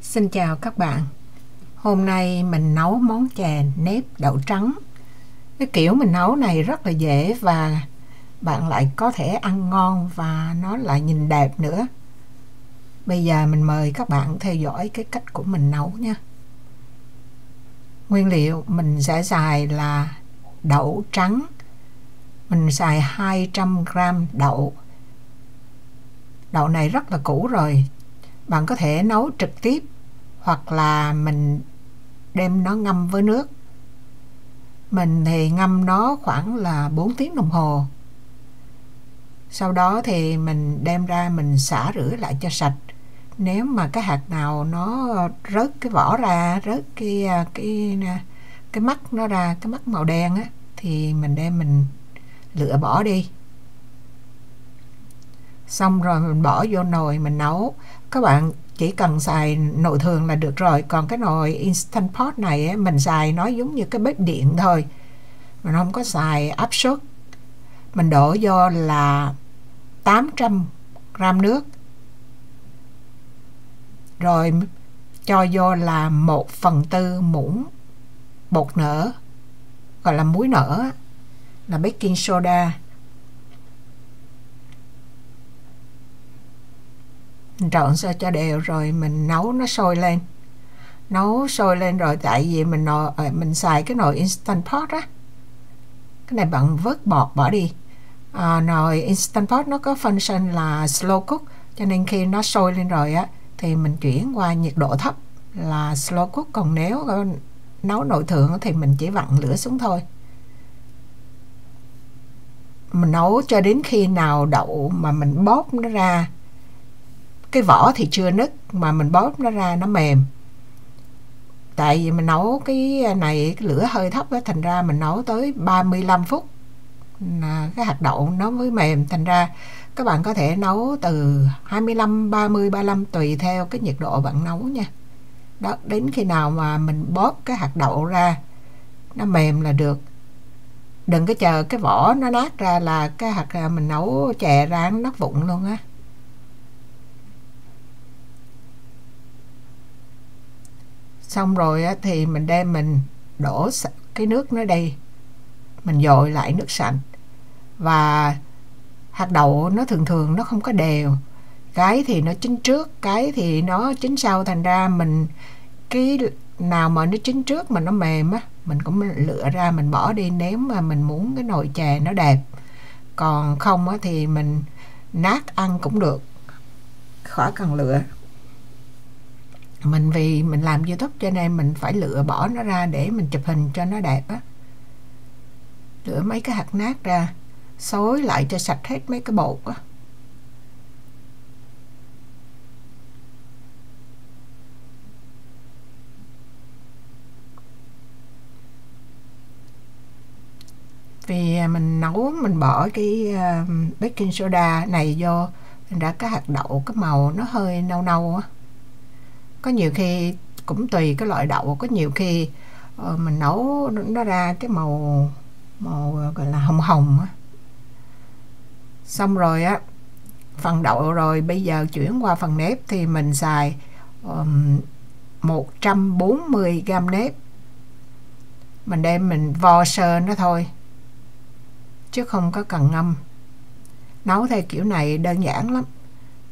Xin chào các bạn. Hôm nay mình nấu món chè nếp đậu trắng. Cái kiểu mình nấu này rất là dễ và bạn lại có thể ăn ngon và nó lại nhìn đẹp nữa. Bây giờ mình mời các bạn theo dõi cái cách của mình nấu nha. Nguyên liệu mình sẽ xài là đậu trắng. Mình xài 200g đậu. Đậu này rất là cũ rồi. Bạn có thể nấu trực tiếp hoặc là mình đem nó ngâm với nước. Mình thì ngâm nó khoảng là 4 tiếng đồng hồ. Sau đó thì mình đem ra mình xả rửa lại cho sạch. Nếu mà cái hạt nào nó rớt cái vỏ ra, rớt cái mắt nó ra, cái mắt màu đen á, thì mình đem mình lựa bỏ đi. Xong rồi mình bỏ vô nồi mình nấu. Các bạn chỉ cần xài nồi thường là được rồi. Còn cái nồi Instant Pot này ấy, mình xài nó giống như cái bếp điện thôi, mình không có xài áp suất. Mình đổ vô là 800g nước, rồi cho vô là 1/4 muỗng bột nở, gọi là muối nở, là baking soda. Mình trộn sao cho đều rồi mình nấu nó sôi lên. Nấu sôi lên rồi, tại vì mình xài cái nồi Instant Pot á, cái này bạn vớt bọt bỏ đi. Nồi Instant Pot nó có function là slow cook, cho nên khi nó sôi lên rồi á thì mình chuyển qua nhiệt độ thấp là slow cook. Còn nếu nấu nồi thường thì mình chỉ vặn lửa xuống thôi. Mình nấu cho đến khi nào đậu mà mình bóp nó ra, cái vỏ thì chưa nứt mà mình bóp nó ra nó mềm. Tại vì mình nấu cái này cái lửa hơi thấp á, thành ra mình nấu tới 35 phút là cái hạt đậu nó mới mềm. Thành ra các bạn có thể nấu từ 25, 30, 35 tùy theo cái nhiệt độ bạn nấu nha. Đó, đến khi nào mà mình bóp cái hạt đậu ra nó mềm là được. Đừng có chờ cái vỏ nó nát ra là cái hạt mình nấu chè ra nó nát vụn luôn á. Xong rồi á, thì mình đem mình đổ cái nước nó đi, mình dội lại nước sạch. Và hạt đậu nó thường nó không có đều, cái thì nó chín trước, cái thì nó chín sau. Thành ra mình cái nào mà nó chín trước mà nó mềm á, mình cũng lựa ra mình bỏ đi nếu mà mình muốn cái nồi chè nó đẹp. Còn không á thì mình nát ăn cũng được, khỏi cần lựa. Vì mình làm YouTube cho nên mình phải lựa bỏ nó ra để mình chụp hình cho nó đẹp á. Lựa mấy cái hạt nát ra, xối lại cho sạch hết mấy cái bột á. Vì mình nấu mình bỏ cái baking soda này vô, thành ra cái hạt đậu cái màu nó hơi nâu nâu á. Có nhiều khi cũng tùy cái loại đậu, có nhiều khi mình nấu nó ra cái màu gọi là hồng hồng á. Xong rồi á, phần đậu rồi, bây giờ chuyển qua phần nếp thì mình xài 140g nếp. Mình đem mình vo sơ nó thôi chứ không có cần ngâm. Nấu theo kiểu này đơn giản lắm.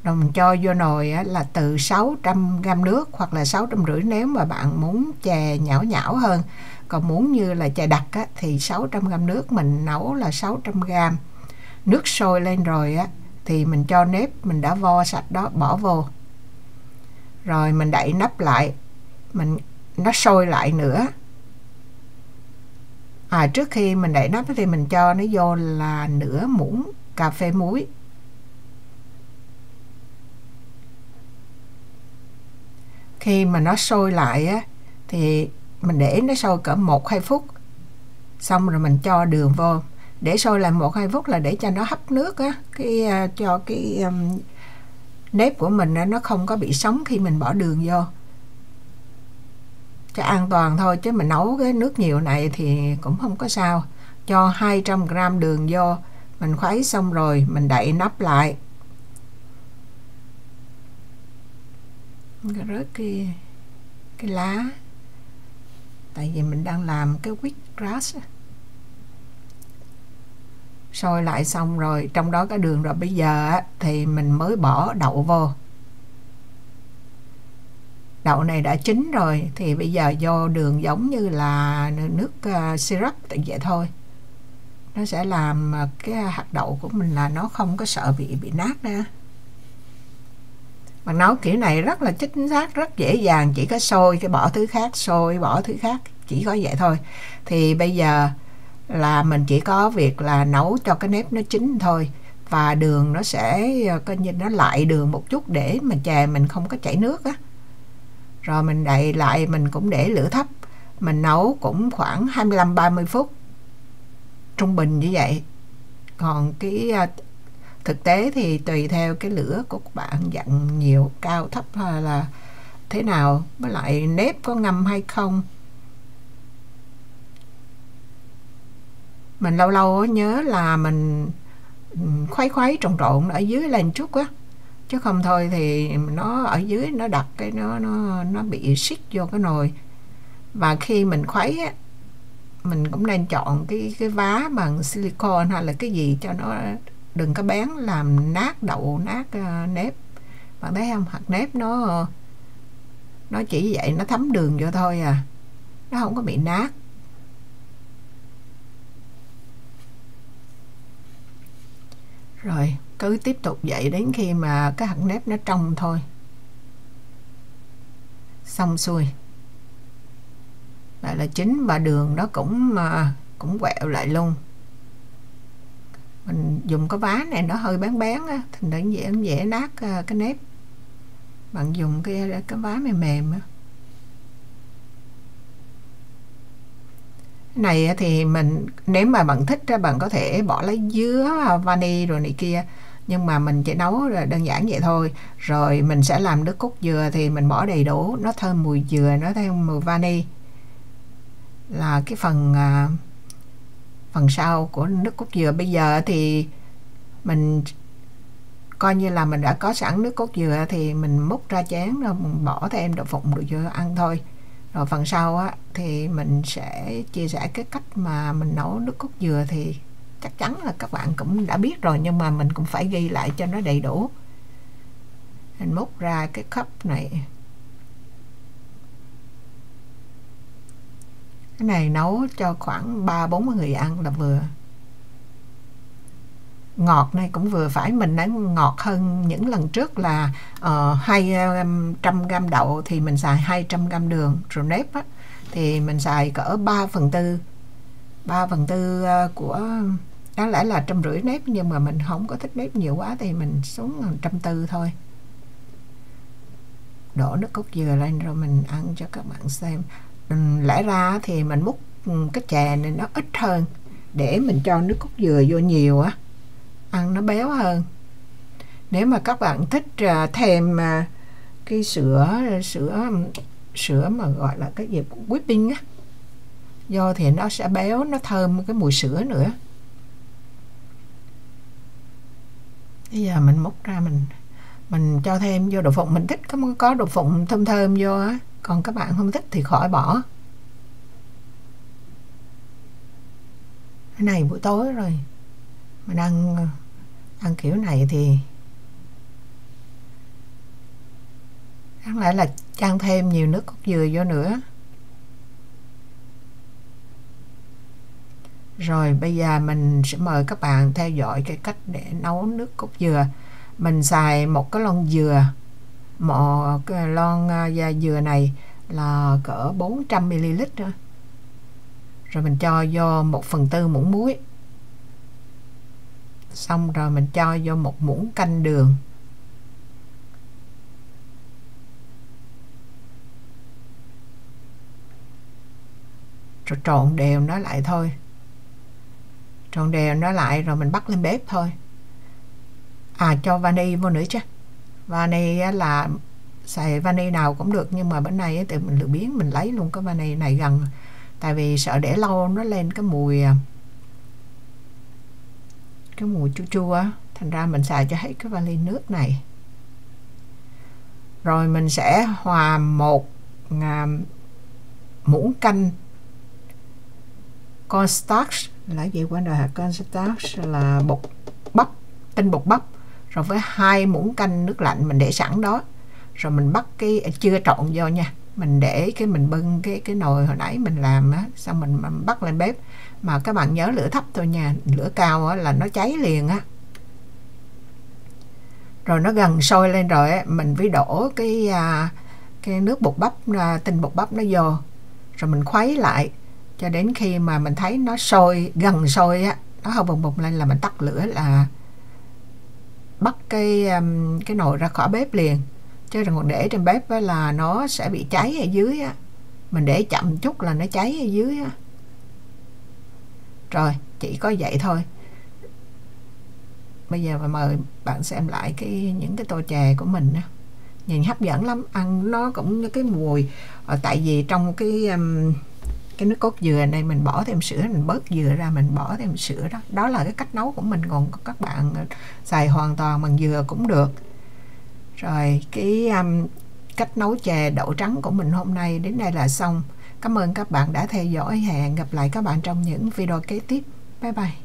Rồi mình cho vô nồi á, là từ 600g nước hoặc là 650 nếu mà bạn muốn chè nhão nhão hơn. Còn muốn như là chè đặc á, thì 600g nước. Mình nấu là 600g. Nước sôi lên rồi á thì mình cho nếp mình đã vo sạch đó bỏ vô, rồi mình đậy nắp lại, nó sôi lại nữa. Trước khi mình đậy nắp thì mình cho nó vô là nửa muỗng cà phê muối. Khi mà nó sôi lại á thì mình để nó sôi cỡ 1-2 phút. Xong rồi mình cho đường vô. Để sôi lại 1-2 phút là để cho nó hấp nước á, cho cái nếp của mình nó không có bị sống khi mình bỏ đường vô. Cho an toàn thôi, chứ mình nấu cái nước nhiều này thì cũng không có sao. Cho 200g đường vô, mình khuấy xong rồi mình đậy nắp lại. rớt cái lá, tại vì mình đang làm cái wheatgrass. Sôi lại xong rồi, trong đó có đường rồi, bây giờ thì mình mới bỏ đậu vô. Đậu này đã chín rồi thì bây giờ vô đường giống như là nước syrup vậy thôi. Nó sẽ làm cái hạt đậu của mình là nó không có sợ bị nát nữa. Bạn nấu kiểu này rất là chính xác, rất dễ dàng, chỉ có sôi cái bỏ thứ khác, sôi bỏ thứ khác, chỉ có vậy thôi. Thì bây giờ là mình chỉ có việc là nấu cho cái nếp nó chín thôi, và đường nó sẽ coi như nó lại đường một chút để mà chè mình không có chảy nước á. Rồi mình đậy lại, mình cũng để lửa thấp, mình nấu cũng khoảng 25-30 phút trung bình như vậy. Còn cái thực tế thì tùy theo cái lửa của các bạn dặn nhiều, cao, thấp hay là thế nào, với lại nếp có ngâm hay không. Mình lâu lâu nhớ là mình khuấy trộn ở dưới lên chút á, chứ không thôi thì nó ở dưới nó đặt cái nó bị xích vô cái nồi. Và khi mình khuấy á, mình cũng nên chọn cái vá bằng silicone hay là cái gì cho nó đừng có bén làm nát đậu, nát nếp. Bạn thấy không, hạt nếp nó chỉ vậy, nó thấm đường vô thôi à, nó không có bị nát. Rồi cứ tiếp tục vậy đến khi mà cái hạt nếp nó trong thôi. Xong xuôi. Lại là chín, và đường nó cũng quẹo lại luôn. Mình dùng cái vá này nó hơi bén á, thì nó dễ nát cái nếp. Bạn dùng cái vá mềm á. Cái này thì mình, nếu mà bạn thích bạn có thể bỏ lấy dứa, vani rồi này kia, nhưng mà mình chỉ nấu đơn giản vậy thôi. Rồi mình sẽ làm nước cốt dừa thì mình bỏ đầy đủ, nó thơm mùi dừa, nó thơm mùi vani, là cái phần sau của nước cốt dừa. Bây giờ thì mình coi như là mình đã có sẵn nước cốt dừa thì mình múc ra chén rồi mình bỏ thêm đậu phụng rồi vô ăn thôi. Rồi phần sau á thì mình sẽ chia sẻ cái cách mà mình nấu nước cốt dừa, thì chắc chắn là các bạn cũng đã biết rồi, nhưng mà mình cũng phải ghi lại cho nó đầy đủ. Mình múc ra cái cup này. Cái này nấu cho khoảng 3-40 người ăn là vừa. Ngọt này cũng vừa phải, mình đã ngọt hơn những lần trước là 200g đậu thì mình xài 200g đường. Rồi nếp á, thì mình xài cỡ 3/4 của, đáng lẽ là 150 nếp, nhưng mà mình không có thích nếp nhiều quá thì mình xuống 140 thôi. Đổ nước cốt dừa lên rồi mình ăn cho các bạn xem. Lẽ ra thì mình múc cái chè này nó ít hơn để mình cho nước cốt dừa vô nhiều á, ăn nó béo hơn. Nếu mà các bạn thích thêm cái sữa mà gọi là cái gì whipping á vô thì nó sẽ béo, nó thơm cái mùi sữa nữa. Bây giờ mình múc ra, mình cho thêm vô đậu phụng. Mình thích có đậu phụng thơm thơm vô á, còn các bạn không thích thì khỏi bỏ. Cái này buổi tối rồi mình ăn kiểu này thì đáng lẽ là chan thêm nhiều nước cốt dừa vô nữa. Rồi bây giờ mình sẽ mời các bạn theo dõi cái cách để nấu nước cốt dừa. Mình xài một cái lon dừa, một cái lon dừa này là cỡ 400ml nữa. Rồi mình cho vô 1/4 muỗng muối. Xong rồi mình cho vô 1 muỗng canh đường. Rồi trộn đều nó lại thôi. Trộn đều nó lại rồi mình bắt lên bếp thôi. Cho vani vô nữa chứ. Vani là xài vani nào cũng được, nhưng mà bữa nay thì mình lười biếng, mình lấy luôn cái vani này gần, tại vì sợ để lâu nó lên cái mùi chua chua á, thành ra mình xài cho hết cái vali nước này. Rồi mình sẽ hòa một muỗng canh cornstarch là gì quên rồi hả? Cornstarch là bột bắp, tinh bột bắp, rồi với 2 muỗng canh nước lạnh mình để sẵn đó. Rồi mình bắt cái chưa trộn vô nha, mình để cái mình bưng cái nồi hồi nãy mình làm á, xong mình bắt lên bếp. Mà các bạn nhớ lửa thấp thôi nha, lửa cao á là nó cháy liền á. Rồi nó gần sôi lên rồi á, mình mới đổ cái nước bột bắp, tinh bột bắp nó vô, rồi mình khuấy lại cho đến khi mà mình thấy nó sôi, gần sôi á, nó hơi bùng bùng lên là mình tắt lửa, là bắt cái nồi ra khỏi bếp liền. Chứ đừng còn để trên bếp á là nó sẽ bị cháy ở dưới á. Mình để chậm chút là nó cháy ở dưới á. Rồi, chỉ có vậy thôi. Bây giờ mời bạn xem lại những cái tô chè của mình á. Nhìn hấp dẫn lắm, ăn nó cũng cái mùi. Tại vì trong cái nước cốt dừa này mình bỏ thêm sữa, mình bớt dừa ra mình bỏ thêm sữa đó. Đó là cái cách nấu của mình, còn các bạn xài hoàn toàn bằng dừa cũng được. Rồi cái cách nấu chè đậu trắng của mình hôm nay đến đây là xong. Cảm ơn các bạn đã theo dõi, hẹn gặp lại các bạn trong những video kế tiếp. Bye bye.